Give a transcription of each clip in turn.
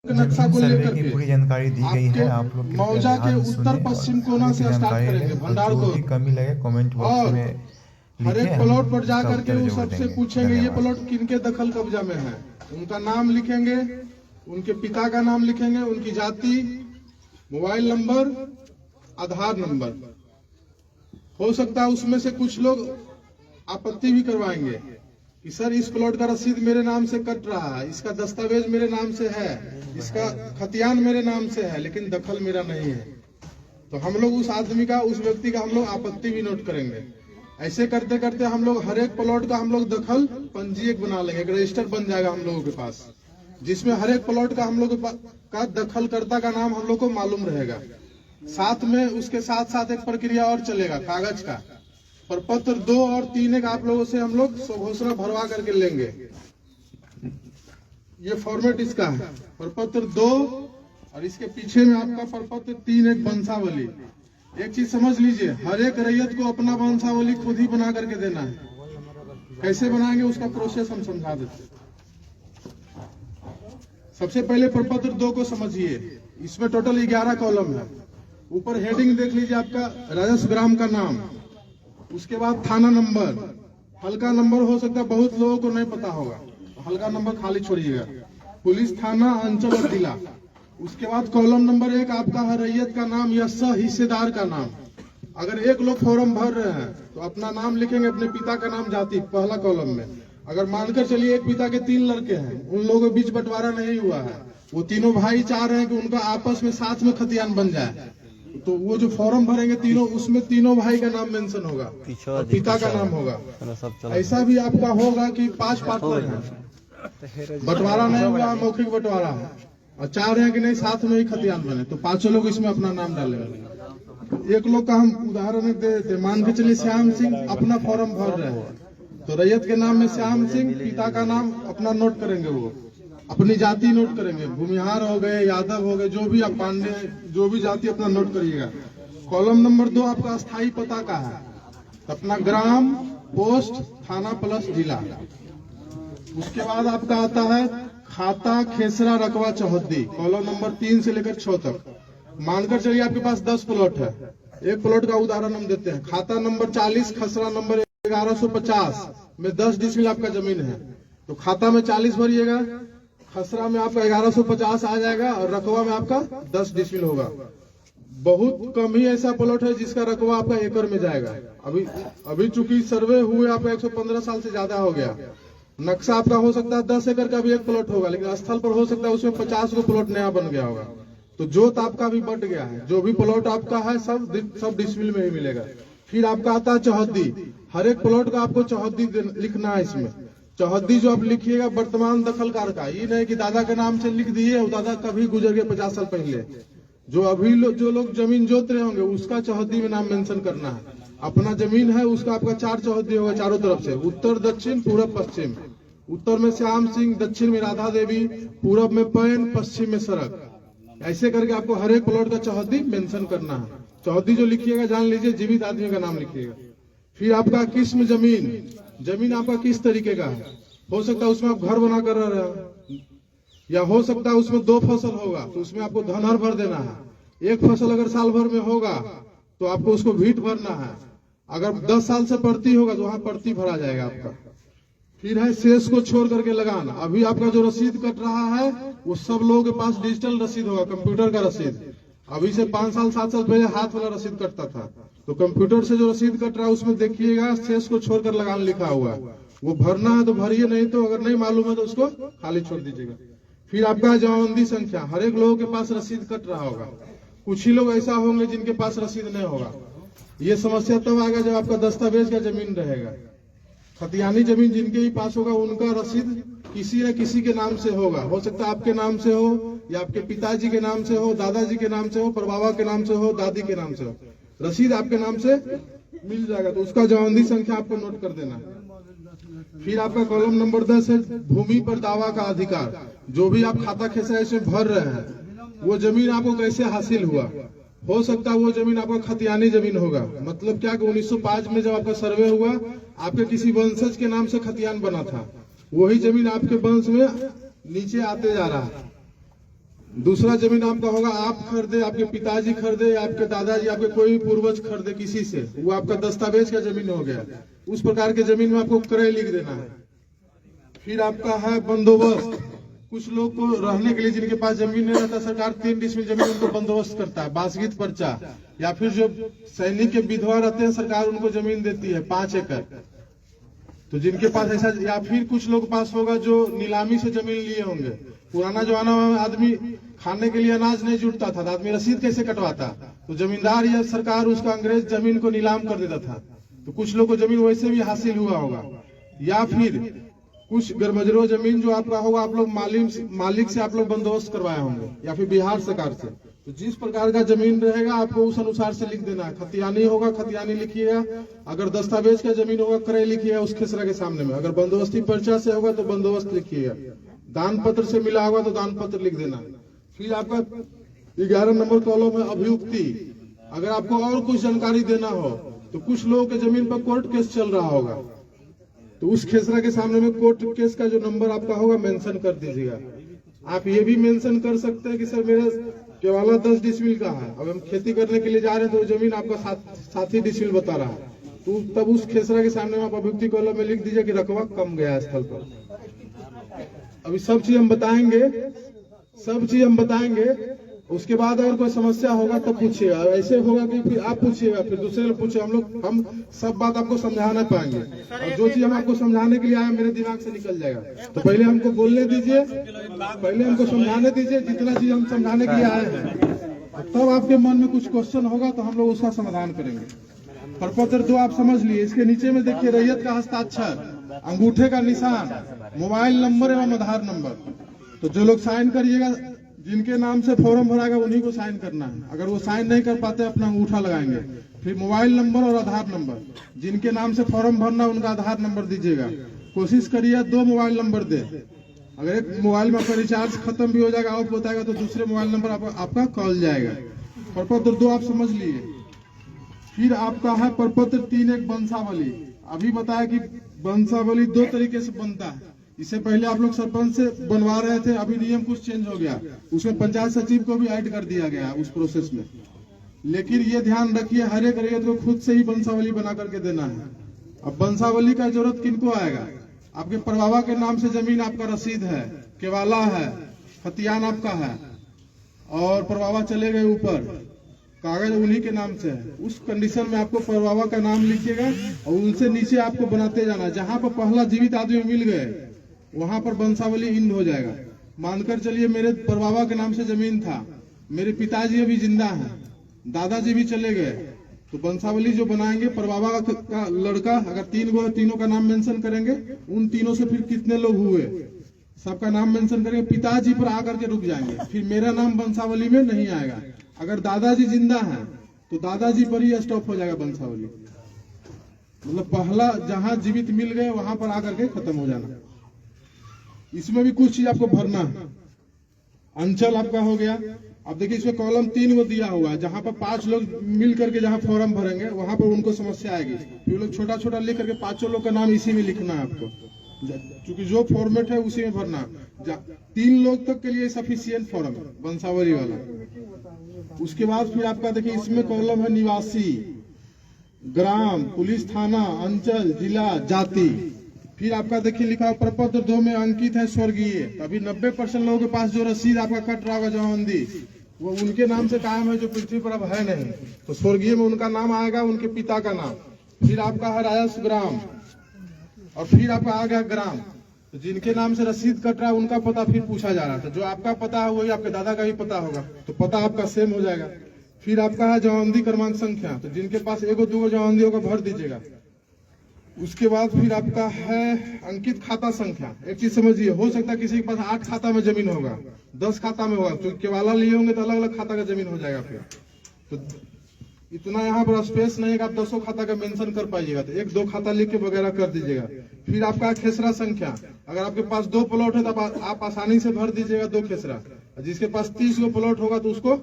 नक्शा को लेकर की के पूरी जानकारी दी गई है। आप लोग मौजा के उत्तर पश्चिम कोना से स्टार्ट करेंगे भंडार को, भी कमी लगे कमेंट बॉक्स में हर एक प्लॉट पर जा करके वो सबसे पूछेंगे ये प्लॉट किनके दखल कब्जा में है, उनका नाम लिखेंगे, उनके पिता का नाम लिखेंगे, उनकी जाति, मोबाइल नंबर, आधार नंबर। हो सकता है उसमें से कुछ लोग आपत्ति भी करवाएंगे कि सर इस प्लॉट का रसीद मेरे नाम से कट रहा है, इसका दस्तावेज मेरे नाम से है, इसका खतियान मेरे नाम से है, लेकिन दखल मेरा नहीं है। तो हम लोग उस आदमी का, उस व्यक्ति का हम लोग आपत्ति भी नोट करेंगे। ऐसे करते करते हम लोग हर एक प्लॉट का हम लोग दखल पंजीयक बना लेंगे, एक रजिस्टर बन जाएगा हम लोगों के पास, जिसमें हर एक प्लॉट का हम लोग का दखलकर्ता का नाम हम लोग को मालूम रहेगा। साथ में उसके साथ साथ एक प्रक्रिया और चलेगा कागज का, प्रपत्र 2 और 3 एक आप लोगों से हम लोग घोषणा भरवा करके लेंगे। ये फॉर्मेट इसका है, प्रपत्र 2 और इसके पीछे में आपका प्रपत्र 3 एक वंशावली। एक चीज समझ लीजिए, हर एक रैयत को अपना वंशावली खुद ही बना करके देना है। कैसे बनाएंगे उसका प्रोसेस हम समझा देते। सबसे पहले प्रपत्र 2 को समझिए, इसमें टोटल 11 कॉलम है। ऊपर हेडिंग देख लीजिए आपका राजस्व ग्राम का नाम, उसके बाद थाना नंबर, हल्का नंबर हो सकता है बहुत लोगों को नहीं पता होगा, तो हल्का नंबर खाली छोड़िएगा, पुलिस थाना, अंचल और जिला। उसके बाद कॉलम नंबर 1 आपका है रैयत का नाम या सह हिस्सेदार का नाम। अगर एक लोग फॉर्म भर रहे हैं तो अपना नाम लिखेंगे, अपने पिता का नाम, जाति, पहला कॉलम में। अगर मानकर चलिए एक पिता के 3 लड़के हैं, उन लोगों के बीच बंटवारा नहीं हुआ है, वो तीनों भाई चाह रहे हैं कि उनका आपस में साथ में खतियान बन जाए, तो वो जो फॉर्म भरेंगे तीनों, उसमें तीनों भाई का नाम मेंशन होगा और पिता का नाम होगा। ऐसा भी आपका होगा कि 5 पार्टनर हैं, बंटवारा नहीं हुआ, मौखिक बंटवारा है, और चाह रहे हैं कि नहीं साथ में ही खतियान बने, तो 5 लोग इसमें अपना नाम डालेंगे। एक लोग का हम उदाहरण दे देते, मान के चलिए श्याम सिंह अपना फॉर्म भर रहे हैं, तो रैयत के नाम में श्याम सिंह, पिता का नाम अपना नोट करेंगे, वो अपनी जाति नोट करेंगे, भूमिहार हो गए, यादव हो गए, जो भी आप पांडे, जो भी जाति अपना नोट करिएगा। कॉलम नंबर 2 आपका स्थायी पता का है, अपना ग्राम, पोस्ट, थाना प्लस जिला। उसके बाद आपका आता है खाता, खेसरा, रकबा, चौहद्दी, कॉलम नंबर 3 से लेकर 6 तक। मानकर चलिए आपके पास 10 प्लॉट है, एक प्लॉट का उदाहरण हम देते हैं। खाता नंबर 40, खसरा नंबर 1150 में 10 डिसमिल आपका जमीन है, तो खाता में 40 भरिएगा, खसरा में आपका 1150 आ जाएगा और रकबा में आपका 10 डिसमिल होगा। बहुत कम ही ऐसा प्लॉट है जिसका रकबा आपका एकड़ में जाएगा। अभी चूंकि सर्वे हुए आपका 115 साल से ज्यादा हो गया, नक्शा आपका हो सकता है 10 एकड़ का भी एक प्लॉट होगा, लेकिन स्थल पर हो सकता है उसमें 50 को प्लॉट नया बन गया होगा, तो जोत आपका भी बढ़ गया है। जो भी प्लॉट आपका है सब डिसमिल में ही मिलेगा। फिर आपका आता है चौहद्दी, हर एक प्लॉट का आपको चौहद्दी लिखना है। इसमें चौहद्दी जो आप लिखिएगा वर्तमान दखलकार का, ये नहीं कि दादा के नाम से लिख दिए और दादा कभी गुजर गए 50 साल पहले। जो अभी जो लोग जमीन जोत रहे होंगे उसका चौहद्दी में नाम मेंशन करना है। अपना जमीन है उसका आपका 4 चौहद्दी होगा चारों तरफ से, उत्तर, दक्षिण, पूरब, पश्चिम। उत्तर में श्याम सिंह, दक्षिण में राधा देवी, पूरब में पैन, पश्चिम में सड़क। ऐसे करके आपको हर एक प्लॉट का चौहद्दी मेंशन करना है। चौहद्दी जो लिखिएगा जान लीजिए जीवित आदमी का नाम लिखिएगा। फिर आपका किस्म जमीन आपका किस तरीके का है, हो सकता है उसमें आप घर बना कर रह रहे हो, या हो सकता है उसमें 2 फसल होगा तो उसमें आपको धनहर भर देना है। एक फसल अगर साल भर में होगा तो आपको उसको भीट भरना है। अगर 10 साल से प्रति होगा तो वहां प्रति भरा जाएगा आपका। फिर है शेष को छोड़ करके लगाना। अभी आपका जो रसीद कट रहा है वो सब लोगों के पास डिजिटल रसीद होगा, कंप्यूटर का रसीद। अभी से 5 साल 7 साल पहले हाथ वाला रसीद कटता था, तो कंप्यूटर से जो रसीद कट रहा है उसमें देखिएगा शेष को छोड़कर लगान लिखा हुआ, वो भरना है तो भरिए, नहीं तो अगर नहीं मालूम है तो उसको खाली छोड़ दीजिएगा। फिर आपका जमाबंदी संख्या, हर एक लोगों के पास रसीद कट रहा होगा, कुछ ही लोग ऐसा होंगे जिनके पास रसीद नहीं होगा। ये समस्या तब आएगा जब आपका दस्तावेज का जमीन रहेगा। खतियानी जमीन जिनके ही पास होगा उनका रसीद किसी न किसी के नाम से होगा, हो सकता है आपके नाम से हो या आपके पिताजी के नाम से हो, दादाजी के नाम से हो, परबाबा के नाम से हो, दादी के नाम से हो, रसीद आपके नाम से मिल जाएगा, तो उसका जमाबंदी संख्या आपको नोट कर देना। फिर आपका कॉलम नंबर 10 है भूमि पर दावा का अधिकार। जो भी आप खाता खेसरा इसमें भर रहे हैं वो जमीन आपको कैसे हासिल हुआ, हो सकता है वो जमीन आपका खतियानी जमीन होगा। मतलब क्या कि 1905 में जब आपका सर्वे हुआ आपके किसी वंशज के नाम से खतियान बना था, वही जमीन आपके वंश में नीचे आते जा रहा है। दूसरा जमीन आपका होगा आप खरीदे, आपके पिताजी खरीदे, आपके दादाजी, आपके कोई पूर्वज खरीदे किसी से, वो आपका दस्तावेज का जमीन हो गया। उस प्रकार के जमीन में आपको क्रय लिख देना है। फिर आपका है बंदोबस्त। कुछ लोग को रहने के लिए जिनके पास जमीन नहीं रहता, सरकार 3 डिसमिल जमीन उनको बंदोबस्त करता है, बासगीत पर्चा। या फिर जो सैनिक के विधवा रहते हैं, सरकार उनको जमीन देती है 5 एकड़। तो जिनके पास ऐसा, या फिर कुछ लोग के पास होगा जो नीलामी से जमीन लिए होंगे। पुराना जमाना में आदमी खाने के लिए अनाज नहीं जुटता था, तो आदमी रसीद कैसे कटवाता? तो जमींदार या सरकार उसका अंग्रेज जमीन को नीलाम कर देता था। तो कुछ लोग को जमीन वैसे भी हासिल हुआ होगा। या फिर कुछ गरमजरो जमीन जो आपका होगा, आप लोग मालिक से आप लोग बंदोबस्त करवाए होंगे, या फिर बिहार सरकार से। तो जिस प्रकार का जमीन रहेगा आपको उस अनुसार से लिख देना है। खतियानी होगा खतियानी लिखिएगा, अगर दस्तावेज का जमीन होगा क्रय लिखिएगा उस खेसरा के सामने में, अगर बंदोबस्ती पर्चा से होगा तो बंदोबस्त लिखिएगा, दान पत्र से मिला होगा तो दान पत्र लिख देना। फिर आपका 11 नंबर कॉलम है अभियुक्ति। अगर आपको और कुछ जानकारी देना हो, तो कुछ लोगों के जमीन पर कोर्ट केस चल रहा होगा, तो उस खेसरा के सामने में कोर्ट केस का जो नंबर आपका होगा मेंशन कर दीजिएगा। आप ये भी मेंशन कर सकते हैं कि सर मेरा केवला 10 डिसमिल का है, अब हम खेती करने के लिए जा रहे हैं तो जमीन आपका 7 डिसमिल बता रहा है, तो तब उस खेसरा के सामने में आप अभियुक्ति कॉलम में लिख दीजिए कि रकबा कम गया है स्थल पर। अभी सब चीज हम बताएंगे, उसके बाद अगर कोई समस्या होगा तो पूछिएगा। ऐसे होगा कि फिर आप पूछिएगा, फिर दूसरे लोग पूछे, हम सब बात आपको समझा नहीं पाएंगे। और जो चीज हम आपको समझाने के लिए आए मेरे दिमाग से निकल जाएगा, तो पहले हमको बोलने दीजिए, पहले हमको समझाने दीजिए। जितना चीज हम समझाने के लिए आए हैं, तब आपके मन में कुछ क्वेश्चन होगा तो हम लोग उसका समाधान करेंगे। प्रपत्र 2 आप समझ लिए। इसके नीचे में देखिए रैयत का हस्ताक्षर, अंगूठे का निशान, मोबाइल नंबर एवं आधार नंबर। तो जो लोग साइन करिएगा, जिनके नाम से फॉर्म भराएगा उन्हीं को साइन करना है। अगर वो साइन नहीं कर पाते अपना अंगूठा लगाएंगे। फिर मोबाइल नंबर और आधार नंबर, जिनके नाम से फॉर्म भरना उनका आधार नंबर दीजिएगा। कोशिश करिए 2 मोबाइल नंबर दे। अगर एक मोबाइल में आपका रिचार्ज खत्म भी हो जाएगा, ऑफ बताएगा, तो दूसरे मोबाइल नंबर आपका कॉल जाएगा। प्रपत्र 2 आप समझ लिए। फिर आपका है प्रपत्र 3 एक वंशावली। अभी बताया कि वंशावली 2 तरीके से बनता है। इससे पहले आप लोग सरपंच से बनवा रहे थे, अभी नियम कुछ चेंज हो गया, उसमें पंचायत सचिव को भी ऐड कर दिया गया उस प्रोसेस में। लेकिन ये ध्यान रखिए, हर एक रैयत को खुद से ही वंशावली बना करके देना है। अब वंशावली का जरूरत किनको आएगा? आपके परबाबा के नाम से जमीन आपका रसीद है, केवाला है, खतियान आपका है, और परबाबा चले गए ऊपर, कागज उन्हीं के नाम से है। उस कंडीशन में आपको परबाबा का नाम लिखिएगा और उनसे नीचे आपको बनाते जाना। जहां पर पहला जीवित आदमी मिल गए वहां पर वंशावली इंड हो जाएगा। मानकर चलिए मेरे परबाबा के नाम से जमीन था, मेरे पिताजी अभी जिंदा हैं, दादाजी भी चले गए, तो वंशावली जो बनाएंगे परबाबा का लड़का, अगर 3 गो, तीनों का नाम मेंशन करेंगे, उन तीनों से फिर कितने लोग हुए सबका नाम मेंशन करेंगे, पिताजी पर आकर के रुक जाएंगे, फिर मेरा नाम वंशावली में नहीं आएगा। अगर दादाजी जिंदा हैं तो दादाजी पर ही स्टॉप हो जाएगा वंशावली। मतलब पहला जहां जीवित मिल गए वहां पर आकर के खत्म हो जाना। इसमें भी कुछ चीज आपको भरना है। अंचल आपका हो गया। अब देखिए इसमें कॉलम 3 को दिया हुआ है, जहां पर 5 लोग मिल करके जहां फॉर्म भरेंगे वहां पर उनको समस्या आएगी। फिर लोग छोटा छोटा लिख करके 5 लोग का नाम इसी में लिखना है आपको, क्योंकि जो फॉर्मेट है उसी में भरना। 3 लोग तक के लिए सफिशियंट फॉर्म है वंशावली वाला। उसके बाद फिर आपका देखिए इसमें कॉलम है निवासी, ग्राम, पुलिस थाना, अंचल, जिला, जाति। फिर आपका देखिए लिखा प्रपत्र 2 में अंकित है स्वर्गीय। अभी 90% लोगों के पास जो रसीद आपका कट रहा होगा जमाबंदी, वो उनके नाम से कायम है जो पृथ्वी पर अब है नहीं, तो स्वर्गीय में उनका नाम आएगा, उनके पिता का नाम। फिर आपका है राजस्व ग्राम, और फिर आपका आ गया ग्राम। तो जिनके नाम से रसीद कट रहा है उनका पता फिर पूछा जा रहा था। जो आपका पता है वही आपके दादा का भी पता होगा, तो पता आपका सेम हो जाएगा। फिर आपका है जमाबंदी क्रमांक संख्या, तो जिनके पास 1-2 जमाबंदी होगा भर दीजिएगा। उसके बाद फिर आपका है अंकित खाता संख्या। एक चीज समझिए, हो सकता है किसी के पास 8 खाता में जमीन होगा, 10 खाता में होगा, क्योंकि केवाला लिए होंगे तो अलग अलग खाता का जमीन हो जाएगा। फिर तो इतना यहाँ पर स्पेस नहीं है कि आप 200 खाता का मेंशन कर पाइएगा, तो 1-2 खाता लिख के वगैरह कर दीजिएगा। फिर आपका खेसरा संख्या, अगर आपके पास 2 प्लॉट है तो आप आसानी से भर दीजिएगा 2 खेसरा। जिसके पास 30 गो प्लॉट होगा तो उसको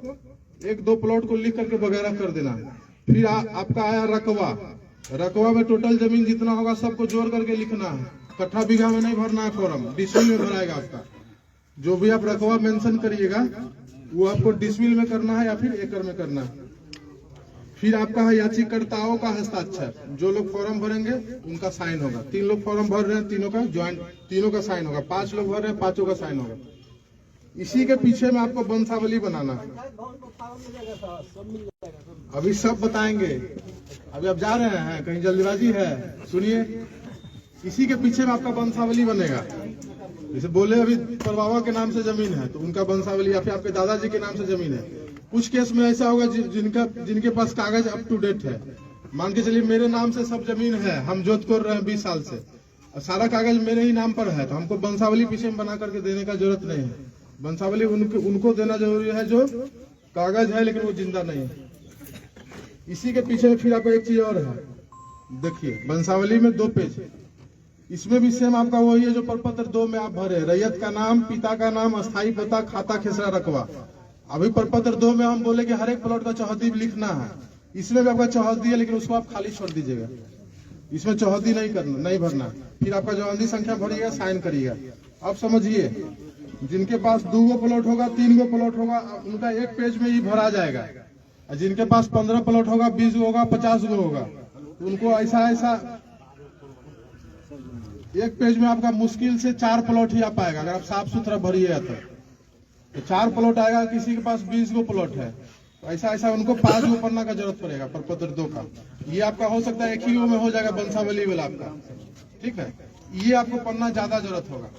1-2 प्लॉट को लिख करके वगैरह कर देना। फिर आपका आया रकबा। रकबा में टोटल जमीन जितना होगा सबको जोड़ करके लिखना है, कट्ठा बीघा में नहीं भरना है फॉर्म, डिसमिल में भराएगा आपका। जो भी आप रकबा मेंशन करिएगा वो आपको डिसमिल में करना है या फिर एकड़ में करना है। फिर आपका है याचिकाकर्ताओं का हस्ताक्षर, जो लोग फॉर्म भरेंगे उनका साइन होगा। 3 लोग फॉर्म भर रहे हैं, तीनों का ज्वाइंट, तीनों का साइन होगा। 5 लोग भर रहे हैं, 5 का साइन होगा। इसी के पीछे में आपको वंशावली बनाना है। अभी सब बताएंगे, अभी आप जा रहे हैं, कहीं जल्दीबाजी है, सुनिए। इसी के पीछे में आपका वंशावली बनेगा। जैसे बोले अभी परबाबा के नाम से जमीन है तो उनका वंशावली, या फिर आपके दादाजी के नाम से जमीन है। कुछ केस में ऐसा होगा जिनके पास कागज अप टू डेट है। मान के चलिए मेरे नाम से सब जमीन है, हम जोत कर रहे हैं 20 साल से, और सारा कागज मेरे ही नाम पर है, तो हमको वंशावली पीछे में बना करके देने का जरूरत नहीं है। वंशावली उनको देना जरूरी है जो कागज है लेकिन वो जिंदा नहीं है। इसी के पीछे फिर आपको एक चीज और है, देखिए वंशावली में 2 पेज है। इसमें भी सेम आपका वही है जो प्रपत्र 2 में आप भरे, रैयत का नाम, पिता का नाम, अस्थायी पता, खाता खेसरा रकबा। अभी प्रपत्र 2 में हम बोले कि हर एक प्लॉट का चौहद्दी लिखना है। इसमें भी आपका चौहद्दी है लेकिन उसको आप खाली छोड़ दीजिएगा, इसमें चौहद्दी नहीं भरना। फिर आपका चौहद्दी संख्या भरिएगा, साइन करिएगा। अब समझिए, जिनके पास 2 प्लॉट होगा, 3 प्लॉट होगा, उनका 1 पेज में ही भरा जाएगा। और जिनके पास 15 प्लॉट होगा, 20 होगा, 50 होगा, तो उनको ऐसा 1 पेज में आपका मुश्किल से 4 प्लॉट ही आ पाएगा। अगर आप साफ सुथरा भरिएगा तो 4 प्लॉट आएगा। किसी के पास 20 प्लॉट है तो ऐसा उनको 5 पन्ना का जरूरत पड़ेगा प्रपत्र 2 का। ये आपका हो सकता है 1 ही में हो जाएगा वंशावली वाला आपका, ठीक है। ये आपको पन्ना ज्यादा जरूरत होगा।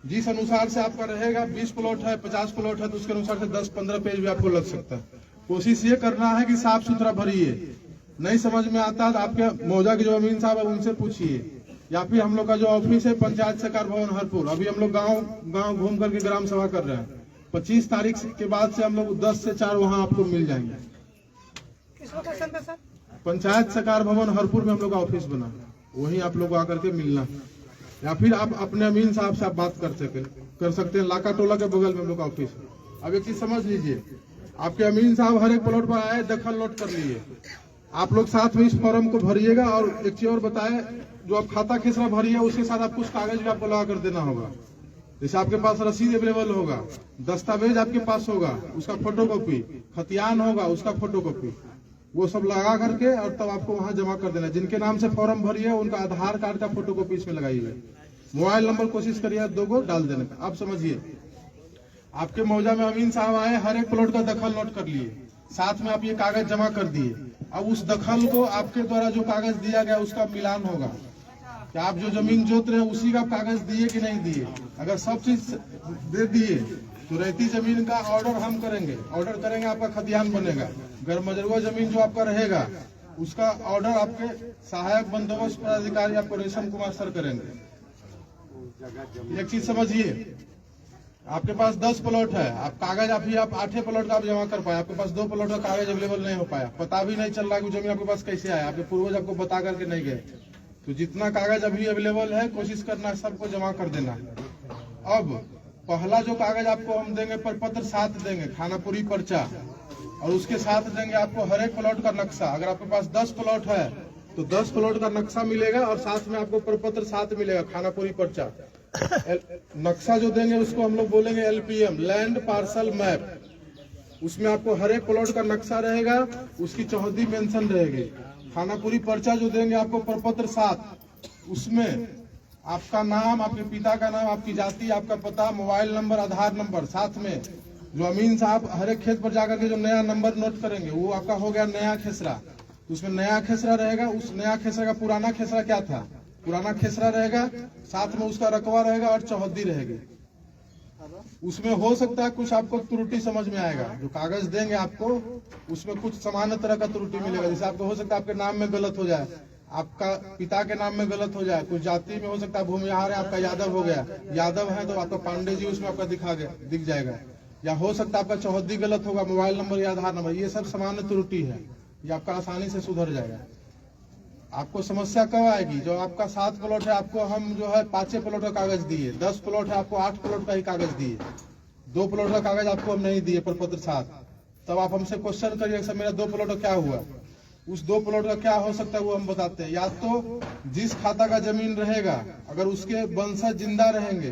जिस अनुसार से आपका रहेगा, 20 प्लॉट है, 50 प्लॉट है, तो उसके अनुसार से 10-15 पेज भी आपको लग सकता है। कोशिश ये करना है कि साफ सुथरा भरिए। नहीं समझ में आता तो आपके मौजा के जो अमीन साहब है उनसे पूछिए, या फिर हम लोग का जो ऑफिस है पंचायत सहकार भवन हरपुर, अभी हम लोग गांव घूम करके ग्राम सभा कर रहे हैं। 25 तारीख के बाद से हम लोग 10 से 4 वहां आपको मिल जाएंगे। किस लोकेशन पे सर? पंचायत सहकार भवन हरपुर में हम लोग का ऑफिस बना, वहीं आप लोग आकर के मिलना, या फिर आप अपने अमीन साहब से आप बात कर सकते हैं। लाका टोला के बगल में हम लोग का ऑफिस है। अब एक चीज समझ लीजिए, आपके अमीन साहब हर एक प्लॉट पर आए, दखल नोट कर लिए। आप लोग साथ में इस फॉर्म को भरिएगा। और एक चीज और बताए, जो आप खाता खेसरा भरिए उसके साथ आप कुछ कागज भी आपको लगा कर देना होगा। जैसे आपके पास रसीद अवेलेबल होगा, दस्तावेज आपके पास होगा, उसका फोटोकॉपी, खतियान होगा, उसका फोटोकॉपी, वो सब लगा करके और तब आपको वहां जमा कर देना। जिनके नाम से फॉर्म भरिए उनका आधार कार्ड का फोटोकॉपी इसमें लगाइए। मोबाइल नंबर कोशिश करिए 2 डाल देने का। आप समझिए, आपके मौजा में अमीन साहब आए, हर एक प्लॉट का दखल नोट कर लिए, साथ में आप ये कागज जमा कर दिए। अब उस दखल को आपके द्वारा जो कागज दिया गया उसका मिलान होगा कि आप जो जमीन जोत रहे हैं उसी का कागज दिए कि नहीं दिए। अगर सब चीज दे दिए तो रहती जमीन का ऑर्डर हम करेंगे, आपका खतियान बनेगा। अगर मजरूआ जमीन जो आपका रहेगा उसका ऑर्डर आपके सहायक बंदोबस्त पदाधिकारी आपको रेशम कुमार सर करेंगे। एक चीज समझिए, आपके पास 10 प्लॉट है, आप कागज आप 8 प्लॉट का आप जमा कर पाए, आपके पास 2 प्लॉट का कागज अवेलेबल नहीं हो पाया, पता भी नहीं चल रहा कि जमीन आपके पास कैसे आया, आपके पूर्वज आपको बता करके नहीं गए। तो जितना कागज अभी अवेलेबल है कोशिश करना है सबको जमा कर देना। अब पहला जो कागज आपको हम देंगे, प्रपत्र 7 देंगे, खानापुरी पर्चा, और उसके साथ देंगे आपको हर एक प्लॉट का नक्शा। अगर आपके पास 10 प्लॉट है तो 10 प्लॉट का नक्शा मिलेगा और साथ में आपको प्रपत्र 7 मिलेगा, खानापुरी पर्चा। नक्शा जो देंगे उसको हम लोग बोलेंगे LPM, लैंड पार्सल मैप। उसमें आपको हर एक प्लॉट का नक्शा रहेगा, उसकी चौहद्दी मेंशन रहेगी। खानापुरी पर्चा जो देंगे आपको प्रपत्र 7, उसमें आपका नाम, आपके पिता का नाम, आपकी जाति, आपका पता, मोबाइल नंबर, आधार नंबर, साथ में जो अमीन साहब हर एक खेत पर जाकर के जो नया नंबर नोट करेंगे वो आपका हो गया नया खेसरा। उसमें नया खेसरा रहेगा, उस नया खेसरा का पुराना खेसरा क्या था, पुराना खेसरा रहेगा, साथ में उसका रकबा रहेगा और चौहद्दी रहेगी। उसमें हो सकता है कुछ आपको त्रुटि समझ में आएगा, जो कागज देंगे आपको उसमें कुछ सामान्य तरह का त्रुटि मिलेगा। जैसे आपको हो सकता है आपके नाम में गलत हो जाए, आपका पिता के नाम में गलत हो जाए, कुछ जाति में हो सकता है भूमिहार है आपका यादव हो गया, यादव है तो आपका पांडे जी उसमें आपका दिख जाएगा, या हो सकता है आपका चौहद्दी गलत होगा, मोबाइल नंबर या आधार नंबर, ये सब सामान्य त्रुटि है, ये आपका आसानी से सुधर जाएगा। आपको समस्या कब आएगी, जो आपका 7 प्लॉट है आपको हम जो है 5 प्लॉट का कागज दिए, 10 प्लॉट है आपको 8 प्लॉट का ही कागज दिए, 2 प्लॉट का कागज आपको हम नहीं दिए प्रपत्र 7, तब आप हमसे क्वेश्चन करिए सर मेरा 2 प्लॉट का क्या हुआ। उस 2 प्लॉट का क्या हो सकता है वो हम बताते हैं। या तो जिस खाता का जमीन रहेगा अगर उसके वंशज जिंदा रहेंगे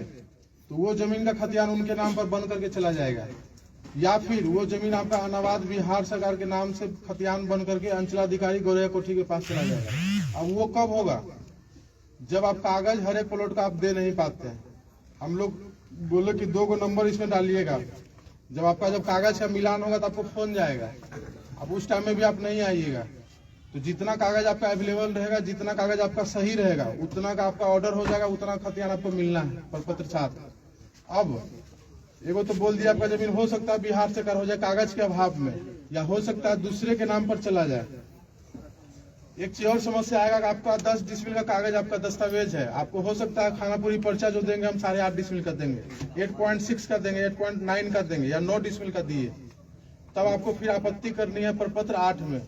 तो वो जमीन का खतियान उनके नाम पर बन करके चला जाएगा, या फिर वो जमीन आपका अनाबाद बिहार सरकार के नाम से खतियान बन करके अंचलाधिकारी गौरैया कोठी के पास चला जाएगा। अब वो कब होगा? जब आप कागज हर एक प्लॉट का आप दे नहीं पाते हैं। हम लोग बोले कि 2 नंबर इसमें डालिएगा, जब आपका जब कागज का मिलान होगा तो आपको फोन जाएगा। अब उस टाइम में भी आप नहीं आइएगा, तो जितना कागज आपका अवेलेबल रहेगा, जितना कागज आपका सही रहेगा, उतना का आपका ऑर्डर हो जाएगा, उतना खतियान आपको मिलना है प्रपत्र साथ। अब एगो तो बोल दिया आपका जमीन हो सकता है बिहार से कर हो जाए कागज के अभाव में, या हो सकता है दूसरे के नाम पर चला जाए। एक चीज और समस्या आएगा कि आपका 10 डिसमिल का कागज आपका दस्तावेज है, आपको हो सकता है खानापुरी पर्चा जो देंगे हम 8.5 डिसमिल का देंगे, 8.6 का देंगे, 8.9 का देंगे, या 9 डिसमिल का दिए, तब आपको फिर आपत्ति करनी है प्रपत्र 8 में।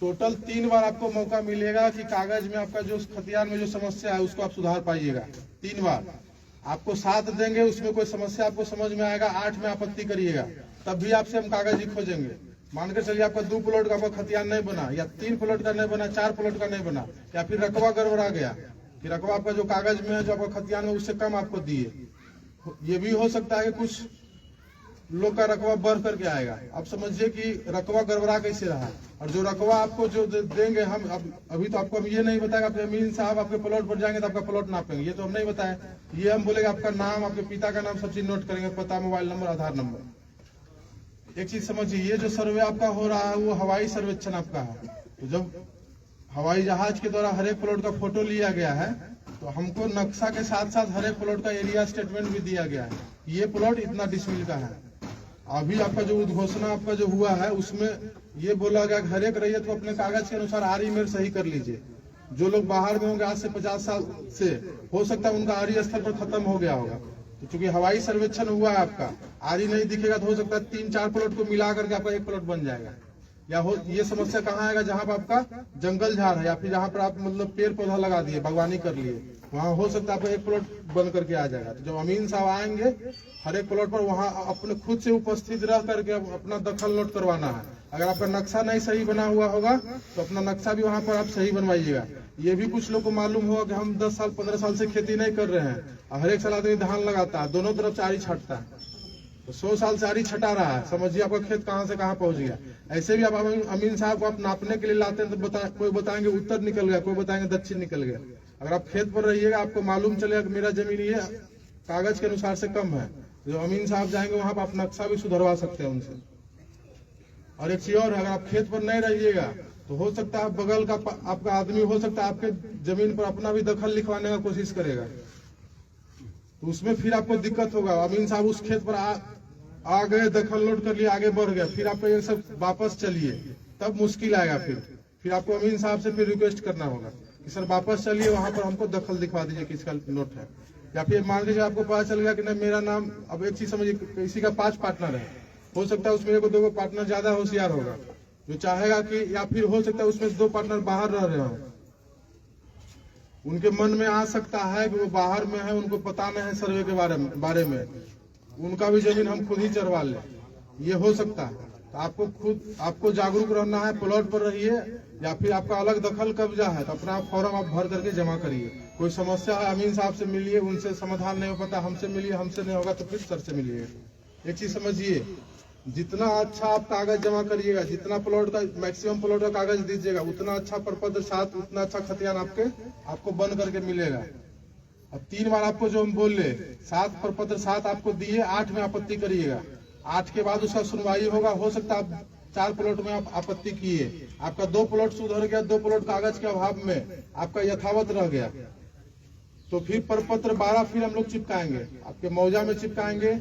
टोटल 3 बार आपको मौका मिलेगा कि कागज में आपका जो खतियान में जो समस्या है उसको आप सुधार पाइएगा। 3 बार आपको 7 देंगे, उसमें कोई समस्या आपको समझ में आएगा, 8 में आपत्ति करिएगा, तब भी आपसे हम कागज ही खोजेंगे। मान कर चलिए आपका 2 प्लॉट का आपका खतियान नहीं बना, या 3 प्लॉट का नहीं बना, 4 प्लॉट का नहीं बना, या फिर रकबा गड़बड़ा गया कि रकबा आपका जो कागज में है जो आपका खतियान में उससे कम आपको दिए। ये भी हो सकता है कि कुछ लोग का रकबा बढ़ करके आएगा। अब समझिए कि रकबा गड़बड़ा कैसे रहा, और जो रकबा आपको जो देंगे हम अभी तो आपको हम ये नहीं बताएगा आप अमीन साहब आपके प्लॉट पर जाएंगे तो आपका प्लॉट नापेंगे, ये तो हम नहीं बताए। ये हम बोलेंगे आपका नाम, आपके पिता का नाम, सब चीज नोट करेंगे, पता, मोबाइल नंबर, आधार नंबर। एक चीज समझिए, ये जो सर्वे आपका हो रहा है वो हवाई सर्वेक्षण आपका है। तो जब हवाई जहाज के द्वारा हर एक प्लॉट का फोटो लिया गया है, तो हमको नक्शा के साथ साथ हर एक प्लॉट का एरिया स्टेटमेंट भी दिया गया है, ये प्लॉट इतना डिसमिल का है। अभी आपका जो उद्घोषणा आपका जो हुआ है उसमें ये बोला गया कि हर एक रैयत को अपने कागज के अनुसार आरी मेर सही कर लीजिए। जो लोग बाहर में होंगे आज से 50 साल से, हो सकता है उनका आरी स्थल पर खत्म हो गया होगा, तो चूंकि हवाई सर्वेक्षण हुआ है आपका, आरी नहीं दिखेगा तो हो सकता है 3-4 प्लॉट को मिला करके आपका एक प्लॉट बन जाएगा। या हो ये समस्या कहाँ आएगा? जहाँ पर आपका जंगल झाड़ है, या फिर जहाँ पर आप मतलब पेड़ पौधा लगा दिए, बागवानी कर लिए, वहाँ हो सकता है आपका एक प्लॉट बन करके आ जाएगा। तो जब अमीन साहब आएंगे हर एक प्लॉट पर, वहाँ अपने खुद से उपस्थित रह करके अपना दखल नोट करवाना है। अगर आपका नक्शा नहीं सही बना हुआ होगा तो अपना नक्शा भी वहाँ पर आप सही बनवाइएगा। ये भी कुछ लोग को मालूम होगा कि हम 10 साल 15 साल से खेती नहीं कर रहे हैं, हर एक साल आदमी धान लगाता है, दोनों तरफ चारी छाटता है, तो 100 साल से आरी छटा रहा है, समझिए आपका खेत कहाँ से कहाँ पहुंच गया। ऐसे भी आप अमीन साहब को आप नापने के लिए लाते हैं तो कोई बताएंगे उत्तर निकल गया, कोई बताएंगे दक्षिण निकल गया। अगर आप खेत पर रहिएगा आपको मालूम चलेगा कि मेरा जमीन ये कागज के अनुसार से कम है, जो अमीन साहब जाएंगे वहां पर आप नक्शा भी सुधरवा सकते हैं उनसे। और एक चीज और, अगर आप खेत पर नहीं रहिएगा तो हो सकता है बगल का आपका आदमी हो सकता है आपके जमीन पर अपना भी दखल लिखवाने का कोशिश करेगा, तो उसमें फिर आपको दिक्कत होगा। अमीन साहब उस खेत पर आ गए, दखल नोट कर लिए, आगे बढ़ गए, फिर आपको ये सब वापस चलिए, तब मुश्किल आएगा। फिर आपको अमीन साहब से फिर रिक्वेस्ट करना होगा कि सर वापस चलिए, वहां पर हमको दखल दिखवा दीजिए किसका नोट है। या फिर मान लीजिए आपको पता चल गया कि नहीं मेरा नाम, अब एक चीज समझिए, किसी का 5 पार्टनर है, हो सकता है उसमें 1-2 पार्टनर ज्यादा होशियार होगा जो चाहेगा कि, या फिर हो सकता है उसमें 2 पार्टनर बाहर रह रहे हो, उनके मन में आ सकता है कि वो बाहर में है, उनको पता नहीं है सर्वे के बारे में, उनका भी जमीन हम खुद ही चरवा ले, ये हो सकता है। तो आपको जागरूक रहना है, प्लॉट पर रहिए, या फिर आपका अलग दखल कब्जा है तो अपना फॉर्म आप भर करके जमा करिए। कोई समस्या है अमीन साहब से मिलिए, उनसे समाधान नहीं हो पाता हमसे मिलिए, हमसे नहीं होगा तो फिर सर से मिलिए। एक चीज समझिए, जितना अच्छा आप कागज जमा करिएगा, जितना प्लॉट का मैक्सिमम प्लॉट का कागज दीजिएगा, उतना अच्छा प्रपत्र 7, उतना अच्छा खतियान आपको बन करके मिलेगा। अब 3 बार आपको जो हम बोल रहे 7 प्रपत्र 7 आपको दिए, 8 में आपत्ति करिएगा, 8 के बाद उसका सुनवाई होगा। हो सकता है आप 4 प्लॉट में आप आपत्ति किए, आपका 2 प्लॉट सुधर गया, 2 प्लॉट कागज के अभाव में आपका यथावत रह गया, तो फिर प्रपत्र 12 फिर हम लोग चिपकाएंगे, आपके मौजा में चिपकाएंगे,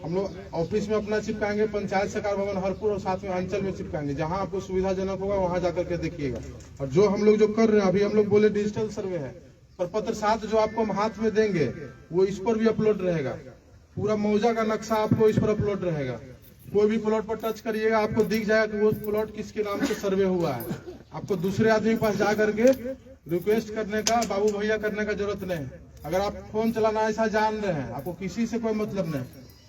हम लोग ऑफिस में अपना चिपकाएंगे, पंचायत सरकार भवन हरपुर और साथ में अंचल में चिपकाएंगे, जहां आपको सुविधाजनक होगा वहां जाकर के देखिएगा। और जो हम लोग जो कर रहे हैं अभी, हम लोग बोले डिजिटल सर्वे है, प्रपत्र 7 जो आपको हम हाथ में देंगे वो इस पर भी अपलोड रहेगा, पूरा मौजा का नक्शा आपको इस पर अपलोड रहेगा। कोई भी प्लॉट पर टच करिएगा आपको दिख जाएगा कि वो प्लॉट किसके नाम से सर्वे हुआ है। आपको दूसरे आदमी के पास जा करके रिक्वेस्ट करने का, बाबू भैया करने का जरूरत नहीं। अगर आप फोन चलाना ऐसा जान रहे हैं, आपको किसी से कोई मतलब नहीं,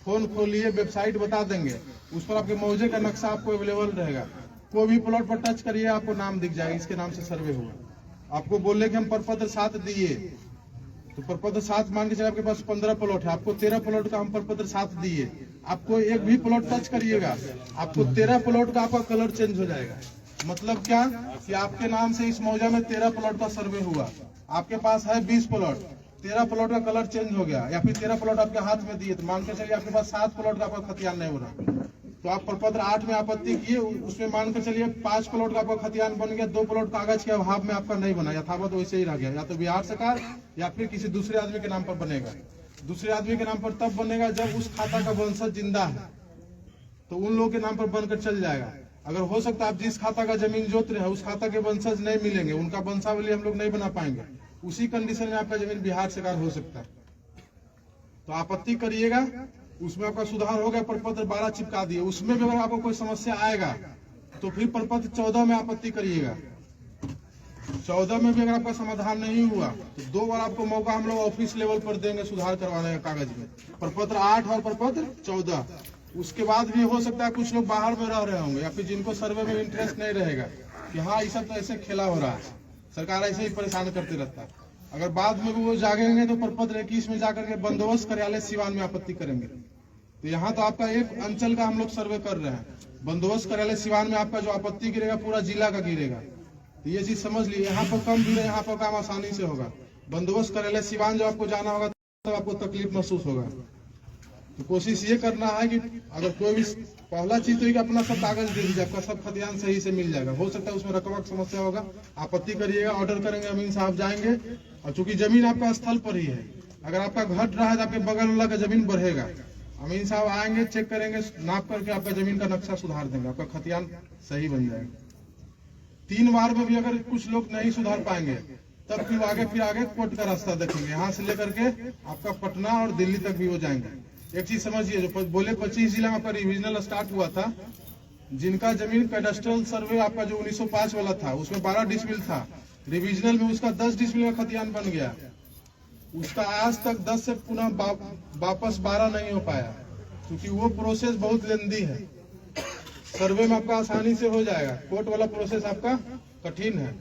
फोन खोलिए, वेबसाइट बता देंगे, उस पर आपके मौजे का नक्शा आपको अवेलेबल रहेगा। कोई भी प्लॉट पर टच करिए आपको नाम दिख जाएगा, इसके नाम से सर्वे हुआ। आपको बोले कि हम प्रपत्र 7 दिए, तो प्रपत्र 7 मान के चलिए आपके पास 15 प्लॉट है, आपको 13 प्लॉट का हम प्रपत्र 7 दिए, आपको एक भी प्लॉट टच करिएगा आपको 13 प्लॉट का आपका कलर चेंज हो जाएगा। मतलब क्या कि आपके नाम से इस मौजा में 13 प्लॉट का सर्वे हुआ, आपके पास है 20 प्लॉट, 13 प्लॉट का कलर चेंज हो गया या फिर 13 प्लॉट आपके हाथ में दिए, तो मान के चलिए आपके पास 7 प्लॉट का आपका खतियान नहीं हो रहा, तो आप प्रपत्र 8 में आपत्ति किए, उसमें मान के चलिए 5 प्लॉट का आपका खतियान बन गया, 2 प्लॉट कागज के अभाव में आपका नहीं बना, यथावत वैसे ही रह गया, या तो बिहार सरकार या फिर किसी दूसरे आदमी के नाम पर बनेगा। दूसरे आदमी के नाम पर तब बनेगा जब उस खाता का वंशज जिंदा है, तो उन लोगों के नाम पर बनकर चल जाएगा। अगर हो सकता है आप जिस खाता का जमीन जोत रहे हैं उस खाता के वंशज नहीं मिलेंगे, उनका वंशावली हम लोग नहीं बना पाएंगे, उसी कंडीशन में आपका जमीन बिहार सरकार हो सकता है। तो आपत्ति करिएगा, उसमें आपका सुधार हो गया, प्रपत्र 12 चिपका दिए, उसमें भी अगर आपको कोई समस्या आएगा तो फिर प्रपत्र 14 में आपत्ति करिएगा। 14 में भी अगर आपका समाधान नहीं हुआ तो 2 बार आपको मौका हम लोग ऑफिस लेवल पर देंगे सुधार करवाने का कागज में, प्रपत्र 8 और प्रपत्र 14। उसके बाद भी हो सकता है कुछ लोग बाहर में रह रहे होंगे या फिर जिनको सर्वे में इंटरेस्ट नहीं रहेगा कि हाँ ये सब तो ऐसे खेला हो रहा है, सरकार ऐसे ही परेशान करते रहता है, अगर बाद में भी वो जागेंगे तो प्रपत्र 21 में जाकर के बंदोबस्त कार्यालय सिवान में आपत्ति करेंगे। तो यहाँ तो आपका एक अंचल का हम लोग सर्वे कर रहे हैं, बंदोबस्त कार्यालय सिवान में आपका जो आपत्ति गिरेगा पूरा जिला का गिरेगा। तो ये चीज समझ लीजिए, यहाँ पर कम गिरे, यहाँ पर काम आसानी से होगा। बंदोबस्त कार्यालय सिवान जब आपको जाना होगा तब आपको तकलीफ महसूस होगा। तो कोशिश ये करना है कि अगर कोई भी पहला चीज तो कि अपना सब कागज दे दीजिए, आपका सब खतियान सही से मिल जाएगा। हो सकता है उसमें रकबा की समस्या होगा, आपत्ति करिएगा, ऑर्डर करेंगे, अमीन साहब जाएंगे, और चूंकि जमीन आपका स्थल पर ही है, अगर आपका घट रहा है तो आपके बगल वाला का जमीन बढ़ेगा, अमीन साहब आएंगे, चेक करेंगे, नाप करके आपका जमीन का नक्शा सुधार देंगे, आपका खतियान सही बन जाएगा। 3 बार में भी अगर कुछ लोग नहीं सुधार पाएंगे तब फिर आगे कोर्ट का रास्ता देखेंगे, यहाँ से लेकर के आपका पटना और दिल्ली तक भी हो जाएंगे। एक चीज समझिए, जो बोले 25 जिला में आपका रिविजनल स्टार्ट हुआ था, जिनका जमीन कैडेस्ट्रल सर्वे आपका जो 1905 वाला था उसमें 12 डिसमिल था, रिविजनल में उसका 10 डिसमिल का खतियान बन गया, उसका आज तक 10 से पुनः वापस 12 नहीं हो पाया, क्योंकि वो प्रोसेस बहुत लेंदी है। सर्वे में आपका आसानी से हो जाएगा, कोर्ट वाला प्रोसेस आपका कठिन है,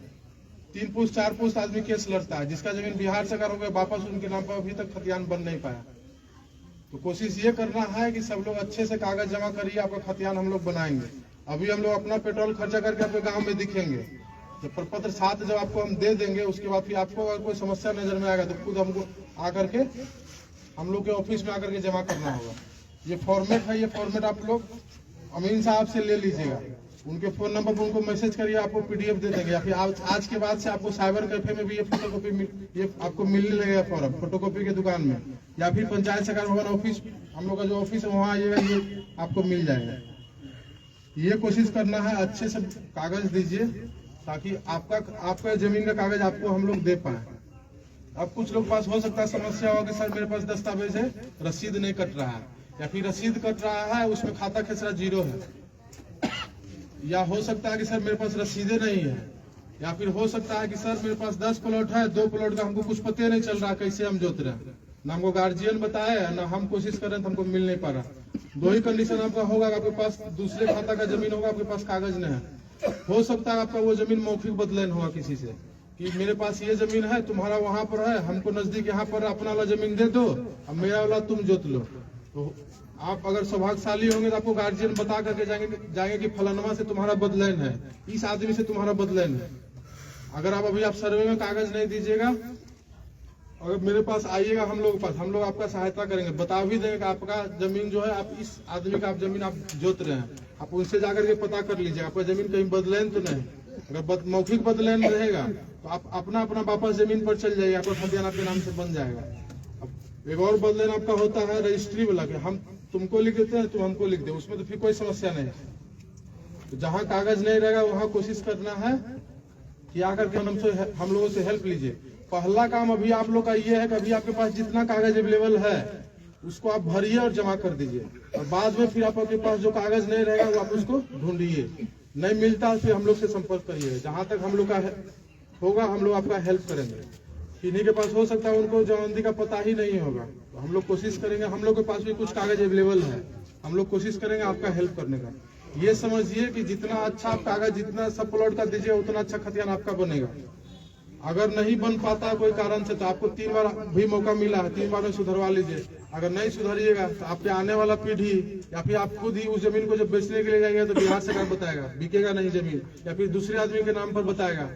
3 पुस्त 4 पुस्त आदमी केस लड़ता है, जिसका जमीन बिहार सरकार हो गया वापस उनके नाम पर अभी तक खतियान बन नहीं पाया। तो कोशिश ये करना है कि सब लोग अच्छे से कागज जमा करिए, आपका खतियान हम लोग बनाएंगे। अभी हम लोग अपना पेट्रोल खर्चा करके आपके गांव में दिखेंगे, जब प्रपत्र 7 जब आपको हम दे देंगे उसके बाद फिर आपको अगर कोई समस्या नजर में आएगा तो खुद हमको आकर के हम लोग के ऑफिस में आकर के जमा करना होगा। ये फॉर्मेट है, ये फॉर्मेट आप लोग अमीन साहब से ले लीजिएगा, उनके फोन नंबर पर उनको मैसेज करिए, आपको पीडीएफ दे देंगे, या फिर आज के बाद से आपको साइबर कैफे में भी ये फोटोकॉपी ये आपको मिलने लगेगा फॉर्म, फोटोकॉपी के दुकान में, या फिर पंचायत सरकार भवन ऑफिस, हम लोग का जो ऑफिस है वहाँ आइएगा, ये आपको मिल जाएगा। ये कोशिश करना है अच्छे से कागज दीजिए ताकि आपका जमीन का कागज आपको हम लोग दे पाए। अब कुछ लोग पास हो सकता है समस्या हो कि सर मेरे पास दस्तावेज है, रसीद नहीं कट रहा है, या फिर रसीद कट रहा है उसमें खाता खेसरा 0 है, या हो सकता है कि सर मेरे पास रसीदें नहीं है, या फिर हो सकता है कि सर मेरे पास 10 प्लॉट है, 2 प्लॉट का हमको कुछ पता नहीं चल रहा कैसे हम जोत रहे हैं, ना हमको गार्जियन बताया ना हम कोशिश कर रहे हैं, हमको मिल नहीं पा रहा। 2 ही कंडीशन आपका होगा, आपके पास दूसरे खाता का जमीन होगा, आपके पास कागज नहीं है। हो सकता है आपका वो जमीन मौखिक बदलान हुआ किसी से कि मेरे पास ये जमीन है, तुम्हारा वहां पर है, हमको नजदीक यहाँ पर अपना वाला जमीन दे दो, अब मेरा वाला तुम जोत लो। तो आप अगर सौभाग्यशाली होंगे तो आपको गार्जियन बता करके जाएंगे कि फलानवा से तुम्हारा बदलान है, इस आदमी से तुम्हारा बदलान है। अगर आप सर्वे में कागज नहीं दीजिएगा, अगर मेरे पास आइएगा हम लोग आपका सहायता करेंगे, बता भी देंगे कि आपका जमीन जो है, आप इस आदमी का आप जमीन आप जोत रहे हैं, आप उनसे जाकर के पता कर लीजिए आपका जमीन कहीं बदलान तो नहीं। अगर मौखिक बदलान रहेगा तो आप अपना वापस जमीन पर चल जाइए, आपका खतियान आपके नाम से बन जाएगा। अब एक और बदलान आपका होता है रजिस्ट्री वाला, कि हम तुमको लिख देते हैं, तुम हमको लिख दे, उसमें तो फिर कोई समस्या नहीं। तो जहाँ कागज नहीं रहेगा वहाँ कोशिश करना है कि आकर के हम लोगों से हेल्प लीजिए। पहला काम अभी आप लोग का ये है कि अभी आपके पास जितना कागज अवेलेबल है उसको आप भरिए और जमा कर दीजिए, और बाद में फिर आपके पास जो कागज नहीं रहेगा वो आप उसको ढूंढिए, नहीं मिलता फिर हम लोग से संपर्क करिए। जहां तक हम लोग का होगा हम लोग आपका हेल्प करेंगे। किन्हीं के पास हो सकता है उनको जमानती का पता ही नहीं होगा, तो हम लोग कोशिश करेंगे, हम लोग के पास भी कुछ कागज अवेलेबल है, हम लोग कोशिश करेंगे आपका हेल्प करने का। ये समझिए कि जितना अच्छा आप कागज जितना सब प्लॉट का दीजिए उतना अच्छा खतियान आपका बनेगा। अगर नहीं बन पाता है कोई कारण से तो आपको 3 बार भी मौका मिला है, 3 बार में सुधरवा लीजिए। अगर नहीं सुधरिएगा तो आपके आने वाला पीढ़ी या फिर आप खुद ही उस जमीन को जब बेचने के लिए जाएंगे तो बिहार सरकार बताएगा बिकेगा नहीं जमीन, या फिर दूसरे आदमी के नाम पर बताएगा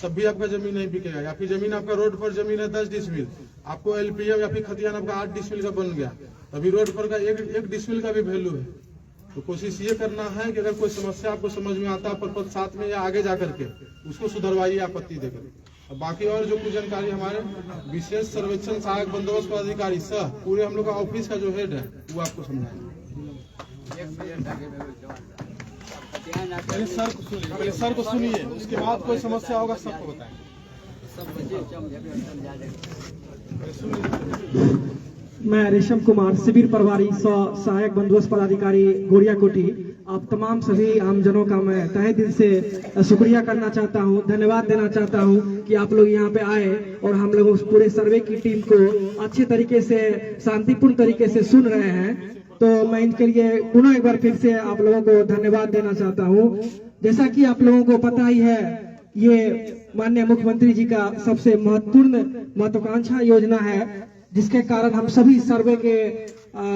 तब भी आपका जमीन नहीं बिकेगा। या फिर जमीन आपका रोड पर जमीन है 10 डिसमिल, आपको LPM या फिर खतियान आपका 8 डिसमिल का बन गया, अभी रोड पर का एक डिसमिल का भी वैल्यू है। तो कोशिश ये करना है कि अगर कोई समस्या आपको समझ में आता है पर साथ में या आगे जाकर के उसको सुधरवाइए आपत्ति देकर। बाकी और जो कुछ जानकारी हमारे विशेष सर्वेक्षण सहायक बंदोबस्त पदाधिकारी सह पूरे हम लोग का ऑफिस का जो हेड है वो आपको समझाएंगे। पहले सर को सुनिए, उसके बाद कोई समस्या होगा सबको बताएंगे। मैं रेशम कुमार, शिविर प्रभारी सहायक बंदोबस्त पदाधिकारी गोरिया कोटी। आप तमाम सभी आमजनों का मैं तहे दिल से शुक्रिया करना चाहता हूं, धन्यवाद देना चाहता हूं कि आप लोग यहां पे आए और हम लोग उस पूरे सर्वे की टीम को अच्छे तरीके से शांतिपूर्ण तरीके से सुन रहे हैं। तो मैं इनके लिए पुनः एक बार फिर से आप लोगों को धन्यवाद देना चाहता हूं। जैसा कि आप लोगों को पता ही है, ये माननीय मुख्यमंत्री जी का सबसे महत्वपूर्ण महत्वाकांक्षा योजना है, जिसके कारण हम सभी सर्वे के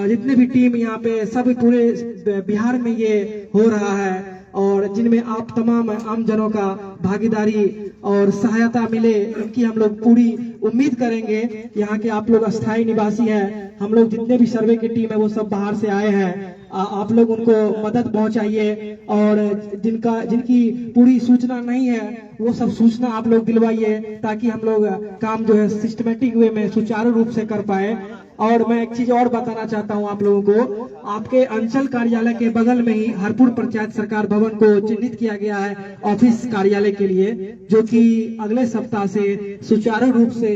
जितने भी टीम यहाँ पे सब पूरे बिहार में ये हो रहा है और जिनमें आप तमाम आमजनों का भागीदारी और सहायता मिले, इनकी हम लोग पूरी उम्मीद करेंगे। यहाँ के आप लोग अस्थायी निवासी हैं, हम लोग जितने भी सर्वे की टीम है वो सब बाहर से आए हैं। आप लोग उनको मदद पहुंचाइए और जिनकी पूरी सूचना नहीं है वो सब सूचना आप लोग दिलवाइए, ताकि हम लोग काम जो है सिस्टमेटिक वे में सुचारू रूप से कर पाए। और मैं एक चीज और बताना चाहता हूं आप लोगों को, आपके अंचल कार्यालय के बगल में ही हरपुर पंचायत सरकार भवन को चिन्हित किया गया है ऑफिस कार्यालय के लिए, जो कि अगले सप्ताह से सुचारू रूप से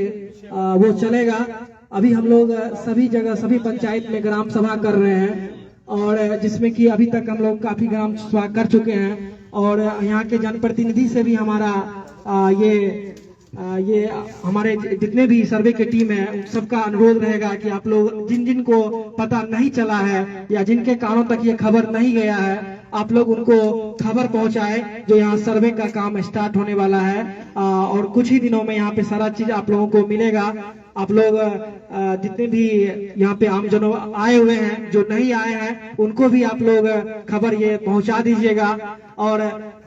वो चलेगा। अभी हम लोग सभी जगह सभी पंचायत में ग्राम सभा कर रहे हैं और जिसमें कि अभी तक हम लोग काफी ग्राम सभा कर चुके हैं और यहाँ के जनप्रतिनिधि से भी हमारा ये हमारे जितने भी सर्वे की टीम है सबका अनुरोध रहेगा कि आप लोग जिन को पता नहीं चला है या जिनके कानों तक ये खबर नहीं गया है, आप लोग उनको खबर पहुंचाए जो यहाँ सर्वे का काम स्टार्ट होने वाला है और कुछ ही दिनों में यहाँ पे सारा चीज आप लोगों को मिलेगा। आप लोग जितने भी यहाँ पे आमजनों आए हुए हैं, जो नहीं आए हैं, उनको भी आप लोग खबर ये पहुंचा दीजिएगा। और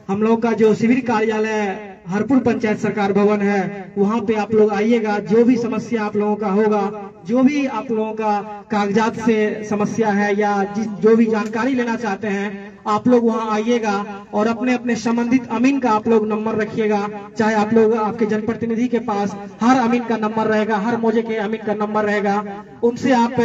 हम लोग का जो शिविर कार्यालय हरपुर पंचायत सरकार भवन है, वहाँ पे आप लोग आइएगा। जो भी समस्या आप लोगों का होगा, जो भी आप लोगों का कागजात से समस्या है या जो भी जानकारी लेना चाहते हैं, आप लोग वहाँ आइएगा और अपने अपने संबंधित अमीन का आप लोग नंबर रखिएगा। चाहे आप लोग आपके जनप्रतिनिधि के पास हर अमीन का नंबर रहेगा, हर मौजे के अमीन का नंबर रहेगा, उनसे आप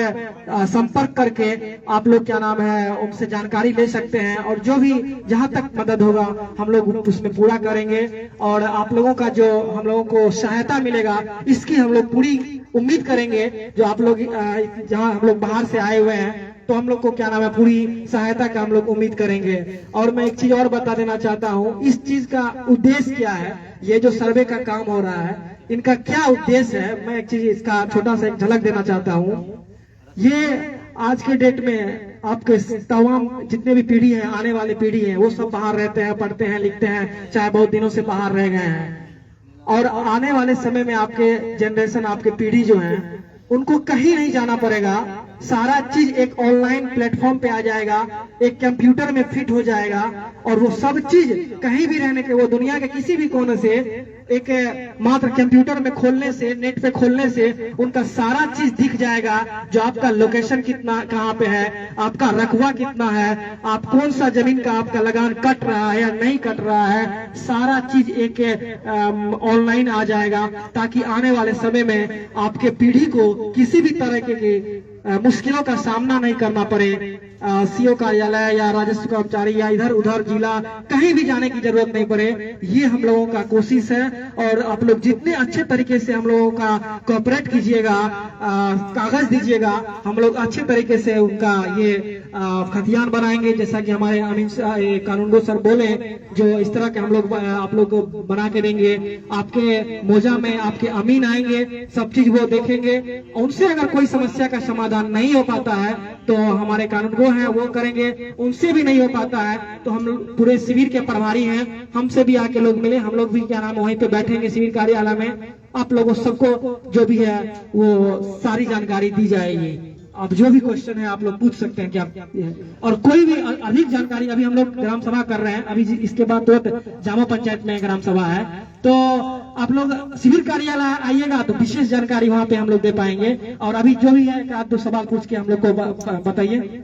संपर्क करके आप लोग क्या नाम है उनसे जानकारी ले सकते हैं और जो भी जहाँ तक मदद होगा हम लोग उसमें पूरा करेंगे। और आप लोगों का जो हम लोगों को सहायता मिलेगा इसकी हम लोग पूरी उम्मीद करेंगे। जो आप लोग जहाँ हम लोग बाहर से आए हुए हैं तो हम लोग को क्या नाम है पूरी सहायता का हम लोग उम्मीद करेंगे। और मैं एक चीज और बता देना चाहता हूँ, इस चीज का उद्देश्य क्या है, ये जो सर्वे का काम हो रहा है इनका क्या उद्देश्य है, मैं एक चीज इसका छोटा सा एक झलक देना चाहता हूँ। ये आज के डेट में आपके तमाम जितने भी पीढ़ी है, आने वाली पीढ़ी है, वो सब बाहर रहते हैं, पढ़ते हैं, लिखते हैं, चाहे बहुत दिनों से बाहर रह गए हैं। और आने वाले समय में आपके जनरेशन, आपके पीढ़ी जो है, उनको कहीं नहीं जाना पड़ेगा। सारा चीज एक ऑनलाइन प्लेटफॉर्म पे आ जाएगा, एक कंप्यूटर में फिट हो जाएगा और वो सब चीज कहीं भी रहने के, वो दुनिया के किसी भी कोने से एक मात्र कंप्यूटर में खोलने से, नेट पे खोलने से उनका सारा चीज दिख जाएगा। जो आपका लोकेशन कितना कहाँ पे है, आपका रकबा कितना है, आप कौन सा जमीन का आपका लगान कट रहा है या नहीं कट रहा है, सारा चीज एक ऑनलाइन आ जाएगा, ताकि आने वाले समय में आपके पीढ़ी को किसी भी तरह के मुश्किलों का सामना नहीं करना पड़े। सीओ कार्यालय या राजस्व कर्मचारी या इधर उधर जिला कहीं भी जाने की जरूरत नहीं पड़े। ये हम लोगों का कोशिश है और आप लोग जितने अच्छे तरीके से हम लोगों का कोऑपरेट कीजिएगा, कागज दीजिएगा, हम लोग अच्छे तरीके से उनका ये खतियान बनाएंगे, जैसा कि हमारे अमीन कानूनगो सर बोले, जो इस तरह के हम लोग आप लोग को बना के देंगे। आपके मोजा में आपके अमीन आएंगे, सब चीज वो देखेंगे। उनसे अगर कोई समस्या का समाधान नहीं हो पाता है तो हमारे कानूनगो हैं वो करेंगे। उनसे भी नहीं हो पाता है तो हम लोग पूरे शिविर के प्रभारी हैं, हमसे भी आके लोग मिले, हम लोग भी क्या नाम वहीं पे बैठेंगे शिविर कार्यालय में। आप लोगों सबको जो भी है वो सारी जानकारी दी जाएगी। अब जो भी क्वेश्चन है आप लोग पूछ सकते हैं क्या, और कोई भी अधिक जानकारी, अभी हम लोग ग्राम सभा कर रहे हैं, अभी इसके बाद तुरंत जामा पंचायत में ग्राम सभा है, तो आप लोग शिविर कार्यालय आइएगा तो विशेष जानकारी वहां पे हम लोग दे पाएंगे। और अभी जो भी है एक दो सवाल पूछ के हम लोग को बताइए।